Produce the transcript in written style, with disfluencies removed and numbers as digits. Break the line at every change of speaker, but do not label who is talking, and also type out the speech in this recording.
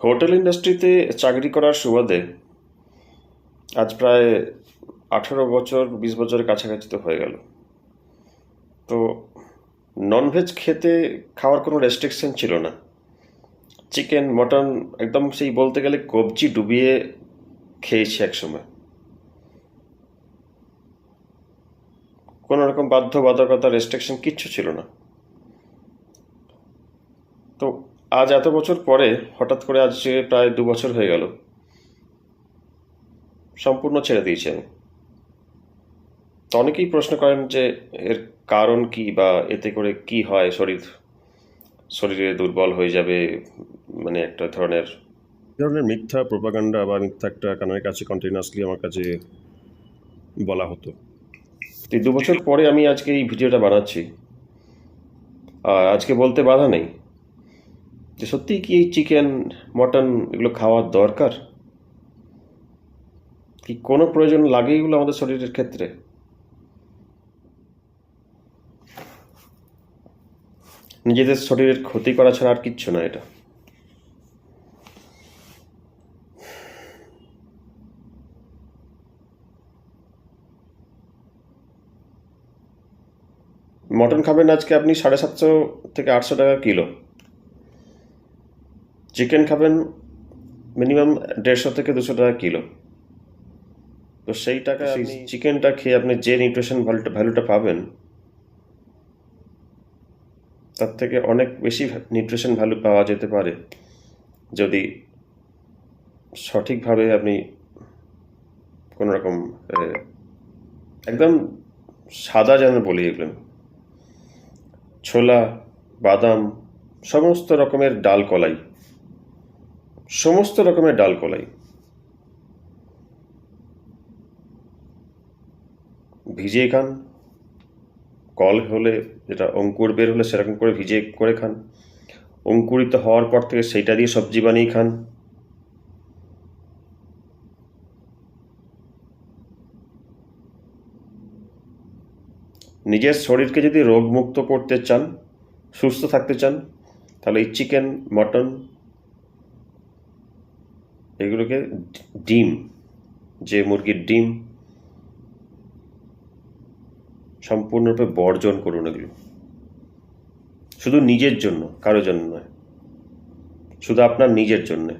Hotel ইন্ডাস্ট্রিতে চাকরি করার সুবাদে আজ প্রায় 18 বছর 20 বছরের কাছাকাছি তো হয়ে গেল। তো ননভেজ খেতে খাওয়ার কোনো রেস্ট্রিকশন ছিল না। চিকেন মটন একদম সেই বলতে গেলে কবজি ডুবিয়ে খেয়েছি একসময়। কোনো রকম বাধ্যবাধকতা রেস্ট্রিকশন কিচ্ছু ছিল না। তো আজ এত বছর পরে হঠাৎ করে আজ যে প্রায় 2 বছর হয়ে গেল সম্পূর্ণ ছেড়ে দিয়েছি আমি। তো অনেকেই প্রশ্ন করেন যে এর কারণ কি, বা এতে করে কি হয়, শরীরে দুর্বল হয়ে যাবে, মানে একটা ধরনের মিথ্যা প্রোপাগান্ডা বা মিথ্যা একটা কানের কাছে কন্টিনিউয়াসলি আমার কাছে বলা হতো। তো এই 2 বছর পরে আমি আজকে এই ভিডিওটা বানাচ্ছি। আর আজকে বলতে বাধা নেই যে সত্যিই কি এই চিকেন মটন এগুলো খাওয়ার দরকার, কি কোনো প্রয়োজন লাগে এগুলো আমাদের শরীরের ক্ষেত্রে। নিজেদের শরীরের ক্ষতি করা ছাড়া আর কিচ্ছু না এটা। মটন খাবেন আজকে আপনি 750 থেকে 800 টাকা কিলো। চিকেন খাবেন মিনিমাম 150 থেকে 200 টাকা কিলো। তো সেই টাকায় আপনি চিকেনটা খেয়ে আপনি যে নিউট্রিশন ভ্যালুটা পাবেন তার থেকে অনেক বেশি নিউট্রিশন ভ্যালু পাওয়া যেতে পারে যদি সঠিকভাবে আপনি কোনো রকম একদম সাদা, যেন বলি এগুলো ছোলা, বাদাম, সমস্ত রকমের ডাল কলাই, সমস্ত রকমের ডাল কলাই ভিজিয়ে খান। কল হলে, যেটা অঙ্কুর বের হলে সেরকম করে ভিজিয়ে করে খান। অঙ্কুরিত হওয়ার পর থেকে সেইটা দিয়ে সবজি বানিয়ে খান। নিজের শরীরকে যদি রোগমুক্ত করতে চান, সুস্থ থাকতে চান, তাহলে এই চিকেন মটন এগুলোকে, ডিম, যে মুরগির ডিম, সম্পূর্ণরূপে বর্জন করুন এগুলো। শুধু নিজের জন্য, কারোর জন্য নয়, শুধু আপনার নিজের জন্যে।